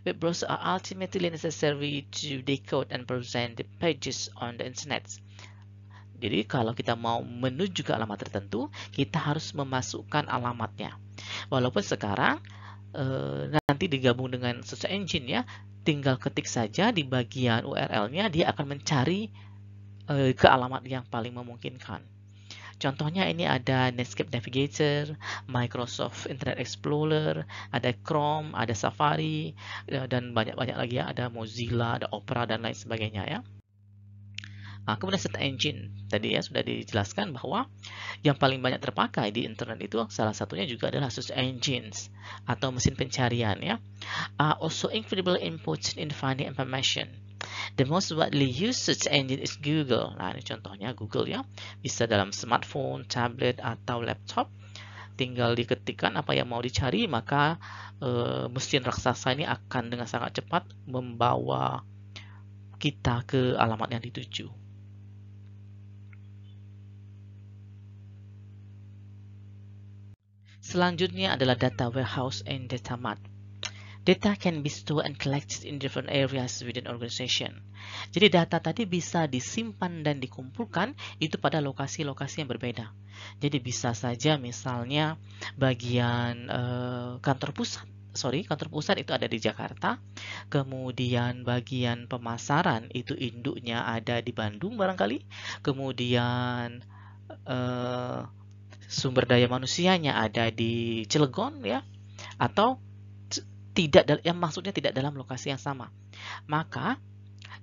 Web browser are ultimately necessary to decode and present the pages on the internet. Jadi kalau kita mau menuju ke alamat tertentu, kita harus memasukkan alamatnya. Walaupun sekarang nanti digabung dengan search engine ya, tinggal ketik saja di bagian URL-nya, dia akan mencari ke alamat yang paling memungkinkan. Contohnya ini ada Netscape Navigator, Microsoft Internet Explorer, ada Chrome, ada Safari, dan banyak-banyak lagi ya, ada Mozilla, ada Opera, dan lain sebagainya ya. Nah, kemudian search engine, tadi ya sudah dijelaskan bahwa yang paling banyak terpakai di internet itu salah satunya juga adalah search engines atau mesin pencarian ya. Also incredible inputs in finding information. The most widely used search engine is Google. Nah, ini contohnya Google ya. Bisa dalam smartphone, tablet, atau laptop. Tinggal diketikkan apa yang mau dicari, maka mesin raksasa ini akan dengan sangat cepat membawa kita ke alamat yang dituju. Selanjutnya adalah data warehouse and data mart. Data can be stored and collected in different areas within organization. Jadi data tadi bisa disimpan dan dikumpulkan itu pada lokasi-lokasi yang berbeda. Jadi bisa saja misalnya bagian kantor pusat itu ada di Jakarta, kemudian bagian pemasaran itu induknya ada di Bandung barangkali, kemudian sumber daya manusianya ada di Cilegon ya, atau maksudnya tidak dalam lokasi yang sama. Maka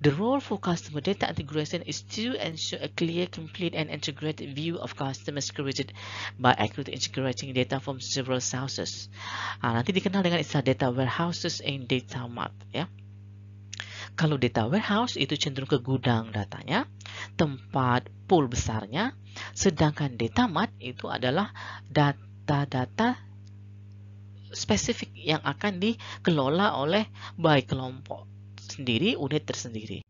the role for customer data integration is to ensure a clear, complete, and integrated view of customers created by accurately integrating data from several sources. Nanti dikenal dengan istilah data warehouses and data mart ya. Kalau data warehouse itu cenderung ke gudang datanya, tempat pool besarnya, sedangkan data mart itu adalah data-data spesifik yang akan dikelola oleh baik kelompok sendiri, unit tersendiri.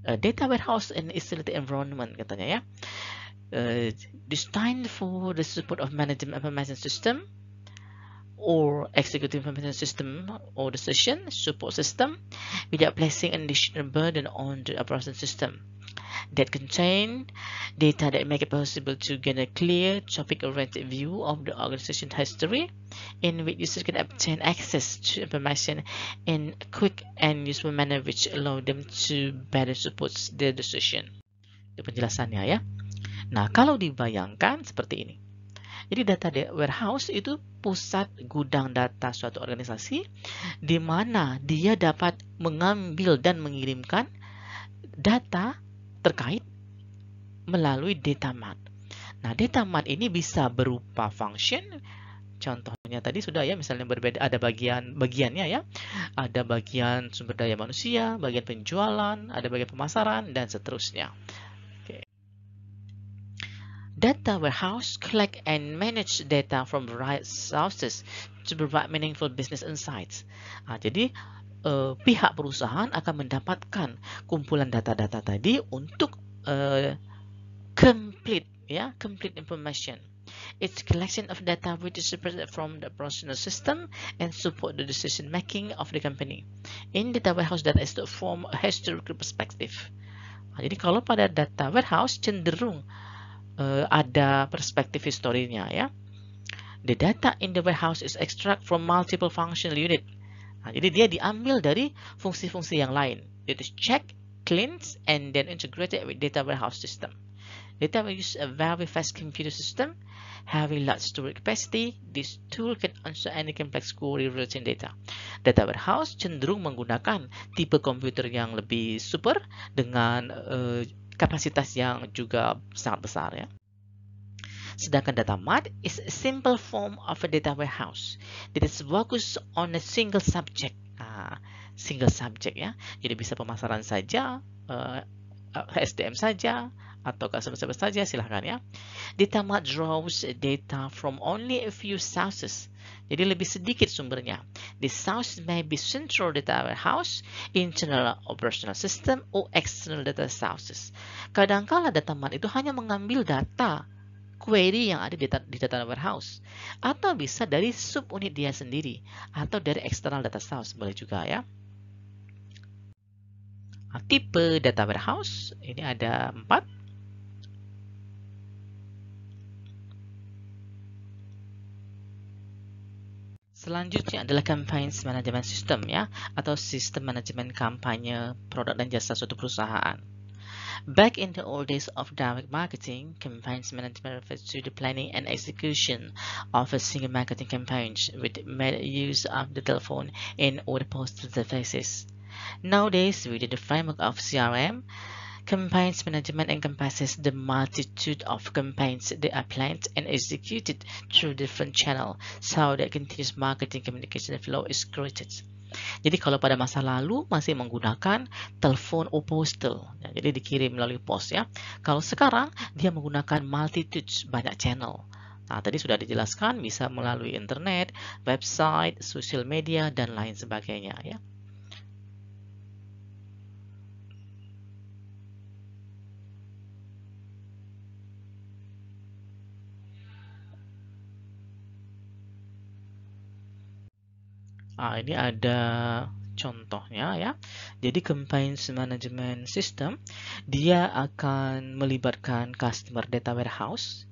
Data warehouse and isolated environment katanya ya. Designed for the support of management information system or executive information system or decision support system without placing additional burden on the operation system that contain data that make it possible to gain a clear topic-oriented view of the organization history in which users can obtain access to information in a quick and useful manner which allow them to better support their decision. Itu penjelasannya ya. Nah, kalau dibayangkan seperti ini. Jadi data warehouse itu pusat gudang data suatu organisasi di mana dia dapat mengambil dan mengirimkan data terkait melalui data mart. Nah, data mart ini bisa berupa function. Contohnya tadi sudah ya, misalnya berbeda, ada bagiannya ya. Ada bagian sumber daya manusia, bagian penjualan, ada bagian pemasaran, dan seterusnya. Data warehouse collect and manage data from various sources to provide meaningful business insights. Jadi pihak perusahaan akan mendapatkan kumpulan data-data tadi untuk complete information. It's collection of data which is separated from the operational system and support the decision making of the company. In data warehouse, data is to form a historical perspective. Jadi kalau pada data warehouse cenderung ada perspektif historinya ya. The data in the warehouse is extract from multiple functional unit. Jadi dia diambil dari fungsi-fungsi yang lain. It is check, cleanse, and then integrated with data warehouse system. Data will use a very fast computer system having large storage capacity. This tool can answer any complex query relating data. Data warehouse cenderung menggunakan tipe komputer yang lebih super dengan kapasitas yang juga sangat besar ya. Sedangkan data mart is a simple form of a data warehouse that is focused on a single subject. Single subject ya. Jadi bisa pemasaran saja, SDM saja, atau customer service saja, silahkan ya. Data mart draws data from only a few sources. Jadi lebih sedikit sumbernya. The source may be central data warehouse, internal operational system, or external data sources. Kadangkala data mart itu hanya mengambil data query yang ada di data warehouse, atau bisa dari subunit dia sendiri, atau dari external data source, boleh juga ya. Tipe data warehouse ini ada 4. Selanjutnya adalah campaigns management system ya, atau sistem manajemen kampanye produk dan jasa suatu perusahaan. Back in the old days of direct marketing, campaigns management refers to the planning and execution of a single marketing campaign with made use of the telephone in order postal interfaces. Nowadays, within the framework of CRM, campaigns management encompasses the multitude of campaigns that are planned and executed through different channels, so that continuous marketing communication flow is created. Jadi kalau pada masa lalu masih menggunakan telepon or postal, ya, jadi dikirim melalui pos ya. Kalau sekarang dia menggunakan multitude, banyak channel. Nah, tadi sudah dijelaskan bisa melalui internet, website, sosial media, dan lain sebagainya ya. Nah, ini ada contohnya ya. Jadi campaigns management system dia akan melibatkan customer data warehouse,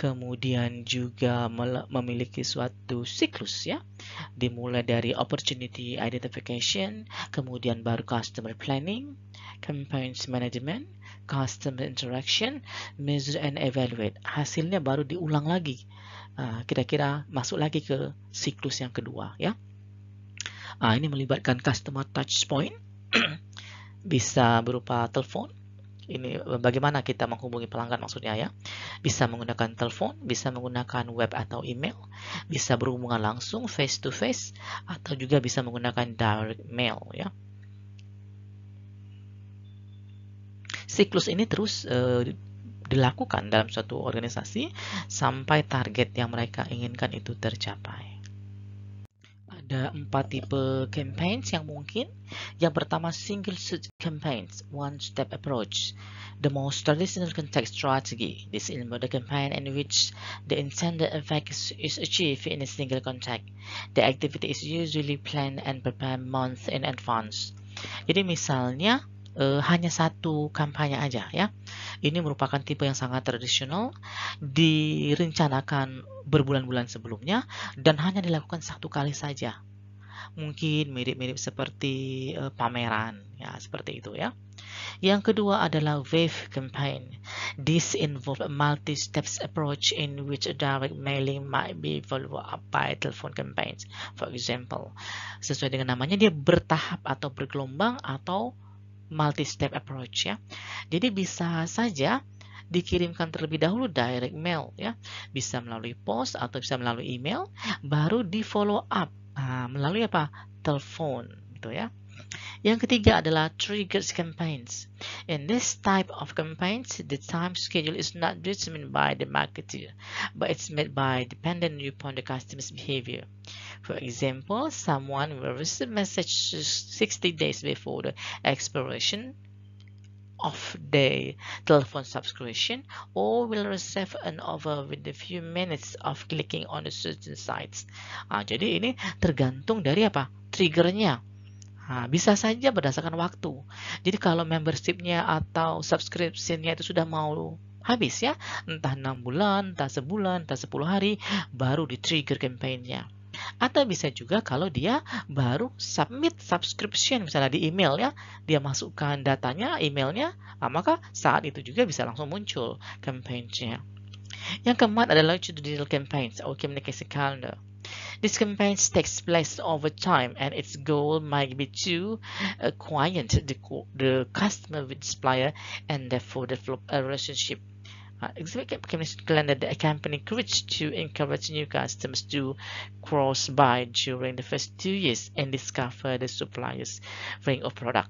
kemudian juga memiliki suatu siklus ya, dimulai dari opportunity identification, kemudian baru customer planning, campaigns management, customer interaction, measure and evaluate. Hasilnya baru diulang lagi. Kira-kira masuk lagi ke siklus yang kedua ya. Ini melibatkan customer touch point, bisa berupa telepon. Ini bagaimana kita menghubungi pelanggan maksudnya ya. Bisa menggunakan telepon, bisa menggunakan web atau email, bisa berhubungan langsung face to face, atau juga bisa menggunakan direct mail ya. Siklus ini terus dilakukan dalam suatu organisasi sampai target yang mereka inginkan itu tercapai. Ada 4 tipe campaigns yang mungkin. Yang pertama, single shoot campaigns, one-step approach. The most traditional contact strategy. This involves a campaign in which the intended effect is achieved in a single contact. The activity is usually planned and prepared months in advance. Jadi misalnya hanya satu kampanye aja ya. Ini merupakan tipe yang sangat tradisional, direncanakan berbulan-bulan sebelumnya dan hanya dilakukan satu kali saja. Mungkin mirip-mirip seperti pameran ya, seperti itu ya. Yang kedua adalah wave campaign. This involves a multi-steps approach in which a direct mailing might be followed up by telephone campaigns. For example, sesuai dengan namanya dia bertahap atau bergelombang atau multi-step approach ya. Jadi bisa saja dikirimkan terlebih dahulu direct mail ya, bisa melalui pos atau bisa melalui email, baru di follow up melalui apa? Telepon gitu ya. Yang ketiga adalah triggers campaigns. In this type of campaigns, the time schedule is not determined by the marketer, but it's made by dependent upon the customer's behavior. For example, someone will receive messages 60 days before the expiration of the telephone subscription, or will receive an offer with a few minutes of clicking on a certain sites. Jadi ini tergantung dari apa? Triggernya. Bisa saja berdasarkan waktu. Jadi kalau membershipnya atau subscriptionnya itu sudah mau habis ya, entah 6 bulan, entah sebulan, entah 10 hari, baru di trigger campaign-nya. Atau bisa juga kalau dia baru submit subscription, misalnya di email ya, dia masukkan datanya, emailnya, maka saat itu juga bisa langsung muncul campaign-nya. Yang keempat adalah digital campaigns atau communication calendar. This campaign takes place over time, and its goal might be to acquaint the customer with supplier and therefore develop a relationship. Exhibit communication calendar the company encourage to encourage new customers to cross buy during the first 2 years and discover the supplier's range of product.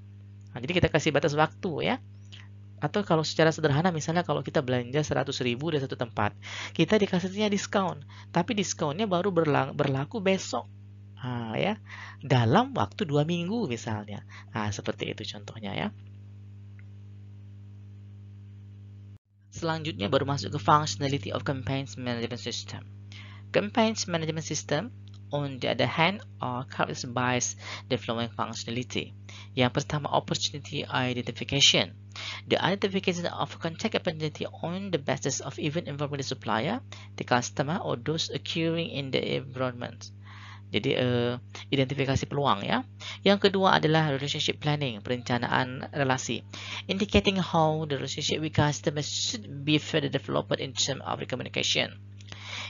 Jadi kita kasih batas waktu ya. Atau kalau secara sederhana misalnya kalau kita belanja 100.000 di satu tempat, kita dikasihnya diskon, tapi diskonnya baru berlaku besok. Ya, dalam waktu 2 minggu misalnya. Seperti itu contohnya ya. Selanjutnya baru masuk ke functionality of campaigns management system. Campaigns management system on the other hand are characterized by the following functionality. Yang pertama, opportunity identification. The identification of contact opportunity on the basis of event involving the supplier, the customer, or those occurring in the environment. Jadi identifikasi peluang ya. Yang kedua adalah relationship planning, perencanaan relasi, indicating how the relationship with customers should be further developed in terms of the communication.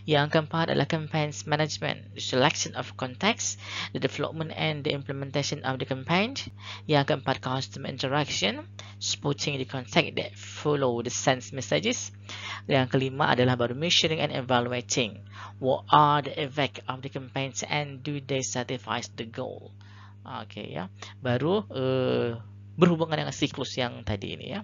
Yang keempat adalah campaigns management, the selection of context, the development and the implementation of the campaign. Yang keempat, customer interaction, spotting the contact that follow the sent messages. Yang kelima adalah baru measuring and evaluating. What are the effect of the campaigns and do they satisfy the goal? Oke ya, baru berhubungan dengan siklus yang tadi ini ya.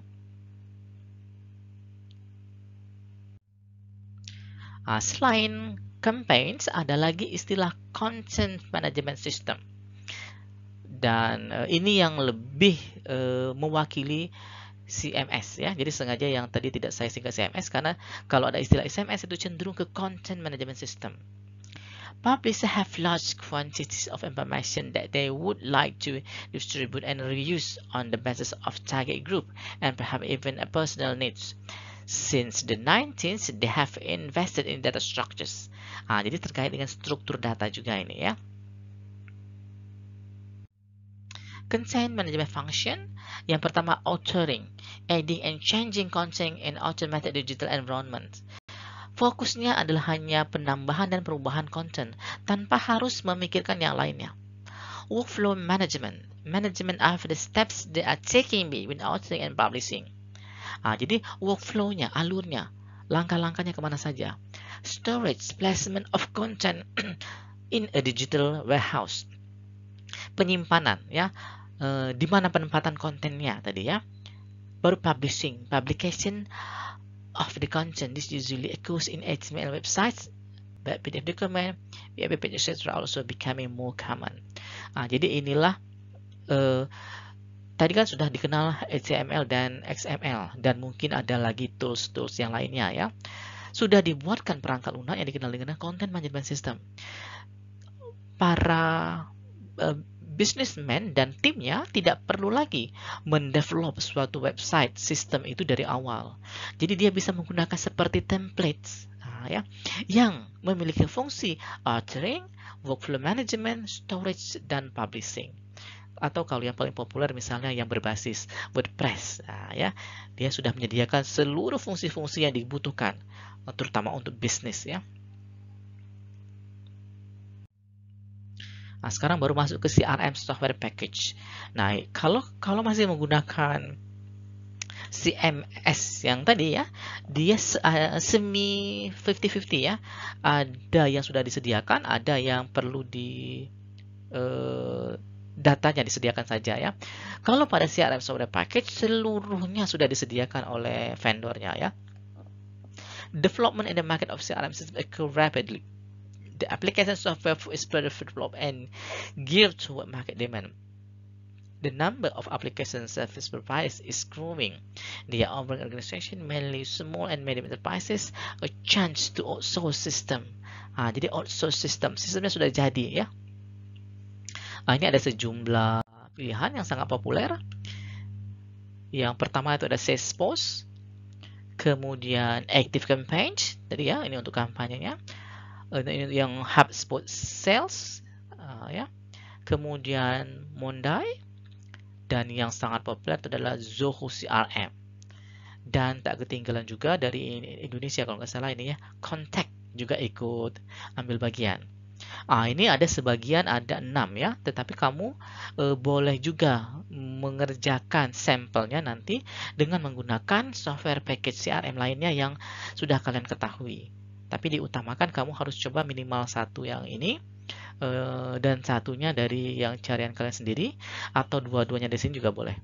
Selain campaigns, ada lagi istilah content management system. Dan ini yang lebih mewakili CMS ya. Jadi sengaja yang tadi tidak saya singkat CMS karena kalau ada istilah CMS itu cenderung ke content management system. Publishers have large quantities of information that they would like to distribute and reuse on the basis of target group and perhaps even a personal needs. Since the 19th, they have invested in data structures. Jadi terkait dengan struktur data juga ini ya. Content management function. Yang pertama, authoring, adding and changing content in automated digital environment. Fokusnya adalah hanya penambahan dan perubahan konten tanpa harus memikirkan yang lainnya. Workflow management, management of the steps they are taking between authoring and publishing. Jadi workflow-nya, alurnya, langkah-langkahnya kemana saja. Storage, placement of content in a digital warehouse. Penyimpanan, ya, di mana penempatan kontennya tadi ya. Baru publishing, publication of the content. This usually occurs in HTML websites, but PDF document, WP page, etc. also becoming more common. Jadi inilah tadi kan sudah dikenal HTML dan XML dan mungkin ada lagi tools-tools yang lainnya ya. Sudah dibuatkan perangkat lunak yang dikenal dengan Content Management System. Para businessman dan timnya tidak perlu lagi mendevelop suatu website sistem itu dari awal. Jadi dia bisa menggunakan seperti templates ya, yang memiliki fungsi authoring, workflow management, storage, dan publishing. Atau kalau yang paling populer misalnya yang berbasis WordPress, ya, dia sudah menyediakan seluruh fungsi-fungsi yang dibutuhkan, terutama untuk bisnis ya. Sekarang baru masuk ke CRM software package. Nah, kalau masih menggunakan CMS yang tadi ya, dia semi 50-50 ya. Ada yang sudah disediakan, ada yang perlu di datanya disediakan saja ya. Kalau pada CRM software package seluruhnya sudah disediakan oleh vendornya ya. Development in the market of CRM system occur rapidly. The application software is further developed and geared toward market demand. The number of application service providers is growing. The overall organization, mainly small and medium enterprises, a chance to outsource system. Jadi outsource system, sistemnya sudah jadi ya. Ini ada sejumlah pilihan yang sangat populer. Yang pertama itu ada Salesforce, kemudian Active Campaign, tadi ya, ini untuk kampanyenya. Yang HubSpot Sales, ya. Kemudian Monday, dan yang sangat populer itu adalah Zoho CRM. Dan tak ketinggalan juga dari Indonesia kalau nggak salah ini ya, Contact juga ikut ambil bagian. Ini ada sebagian, ada 6 ya, tetapi kamu boleh juga mengerjakan sampelnya nanti dengan menggunakan software package CRM lainnya yang sudah kalian ketahui. Tapi diutamakan kamu harus coba minimal satu yang ini dan satunya dari yang carian kalian sendiri, atau dua-duanya di sini juga boleh.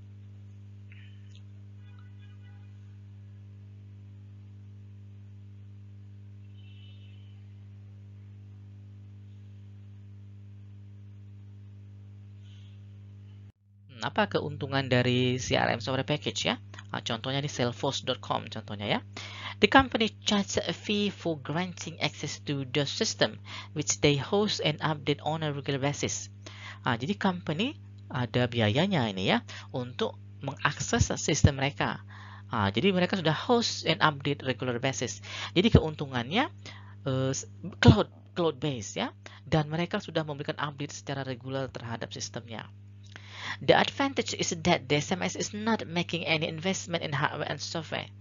Apa keuntungan dari CRM software package ya? Contohnya di Salesforce.com contohnya ya. The company charges a fee for granting access to the system, which they host and update on a regular basis. Jadi company ada biayanya ini ya untuk mengakses sistem mereka. Jadi mereka sudah host and update regular basis. Jadi keuntungannya cloud based ya, dan mereka sudah memberikan update secara regular terhadap sistemnya. The advantage is that the SMS is not making any investment in hardware and software.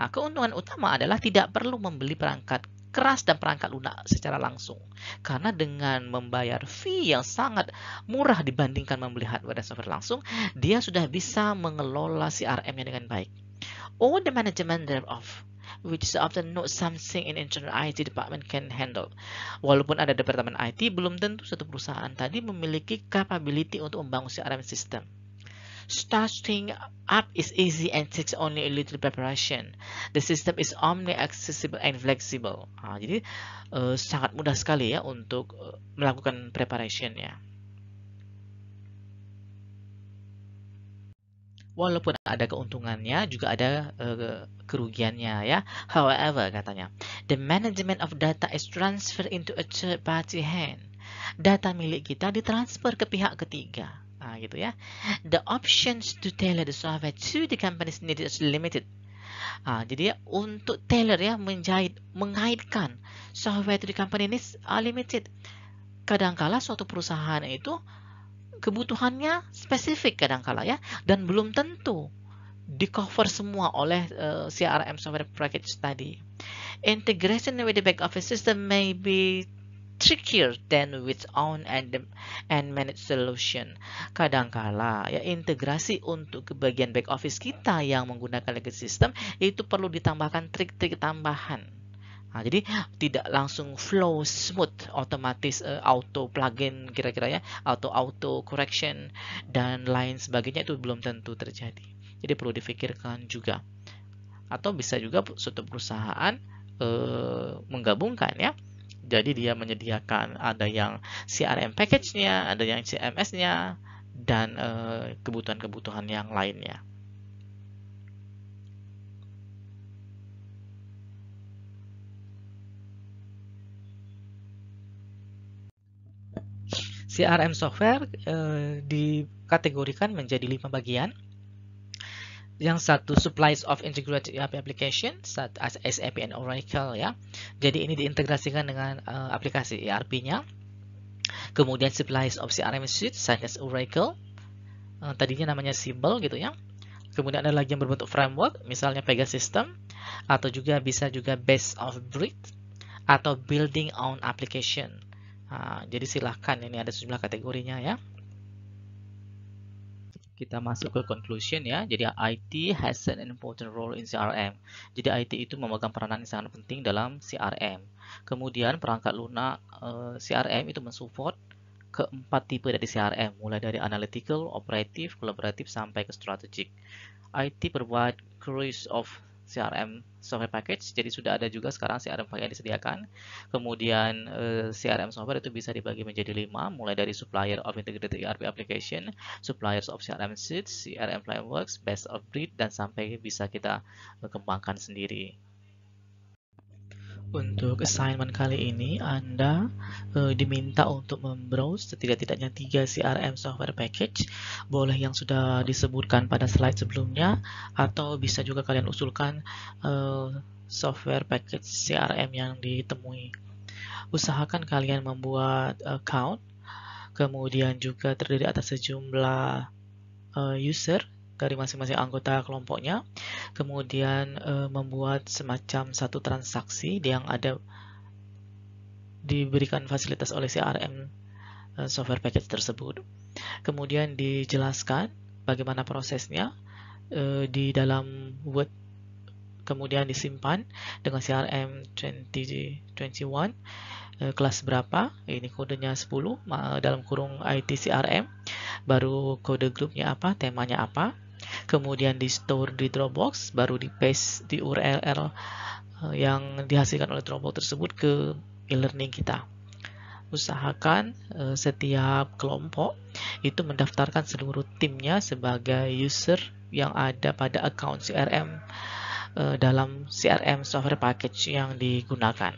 Nah, keuntungan utama adalah tidak perlu membeli perangkat keras dan perangkat lunak secara langsung. Karena dengan membayar fee yang sangat murah dibandingkan membeli hardware dan software langsung, dia sudah bisa mengelola CRM-nya dengan baik. Or the management thereof, which is often not something in internal IT department can handle. Walaupun ada departemen IT, belum tentu satu perusahaan tadi memiliki capability untuk membangun CRM system. Starting up is easy and takes only a little preparation. The system is omni-accessible and flexible. Jadi sangat mudah sekali ya untuk melakukan preparation-nya. Walaupun ada keuntungannya, juga ada kerugiannya ya. However, katanya, the management of data is transferred into a third-party hand. Data milik kita ditransfer ke pihak ketiga. Nah, gitu ya. The options to tailor the software to the company's needs is limited. Jadi ya, untuk tailor ya, mengaitkan software to the company needs are limited. Kadangkala suatu perusahaan itu kebutuhannya spesifik kadangkala ya, dan belum tentu di cover semua oleh CRM software package tadi. Integration with the back office system may be trickier than with own and managed solution. Kadangkala ya, integrasi untuk ke bagian back office kita yang menggunakan legacy system itu perlu ditambahkan trik-trik tambahan. Jadi tidak langsung flow smooth, otomatis auto plugin kira-kira ya, auto correction dan lain sebagainya itu belum tentu terjadi. Jadi perlu difikirkan juga. Atau bisa juga suatu perusahaan menggabungkan ya. Jadi dia menyediakan ada yang CRM package-nya, ada yang CMS-nya, dan kebutuhan-kebutuhan yang lainnya. CRM software dikategorikan menjadi 5 bagian. Yang satu, supplies of integrated ERP application, such as SAP and Oracle ya. Jadi ini diintegrasikan dengan aplikasi ERP-nya. Kemudian supplies of CRM suite, such as Oracle. Tadinya namanya Siebel gitu ya. Kemudian ada lagi yang berbentuk framework, misalnya Pegasus System, atau juga bisa juga best of breed, atau building on application. Jadi silahkan, ini ada sejumlah kategorinya ya. Kita masuk ke conclusion ya. Jadi IT has an important role in CRM. Jadi IT itu memegang peranan yang sangat penting dalam CRM. Kemudian perangkat lunak CRM itu mensupport keempat tipe dari CRM, mulai dari analytical, operatif, kolaboratif sampai ke strategic. IT provide series of CRM software package, jadi sudah ada juga sekarang CRM package yang disediakan. Kemudian CRM software itu bisa dibagi menjadi 5, mulai dari supplier of integrated ERP application, suppliers of CRM suites, CRM frameworks, best of breed, dan sampai bisa kita kembangkan sendiri. Untuk assignment kali ini, Anda diminta untuk membrowse setidak-tidaknya 3 CRM software package. Boleh yang sudah disebutkan pada slide sebelumnya, atau bisa juga kalian usulkan software package CRM yang ditemui. Usahakan kalian membuat account, kemudian juga terdiri atas sejumlah user dari masing-masing anggota kelompoknya, kemudian membuat semacam satu transaksi yang ada diberikan fasilitas oleh CRM software package tersebut. Kemudian dijelaskan bagaimana prosesnya di dalam Word, kemudian disimpan dengan CRM 2021 kelas berapa, ini kodenya 10 dalam kurung IT CRM, baru kode grupnya apa, temanya apa, kemudian di store di Dropbox, baru di paste di URL yang dihasilkan oleh Dropbox tersebut ke e-learning kita. Usahakan setiap kelompok itu mendaftarkan seluruh timnya sebagai user yang ada pada account CRM dalam CRM software package yang digunakan.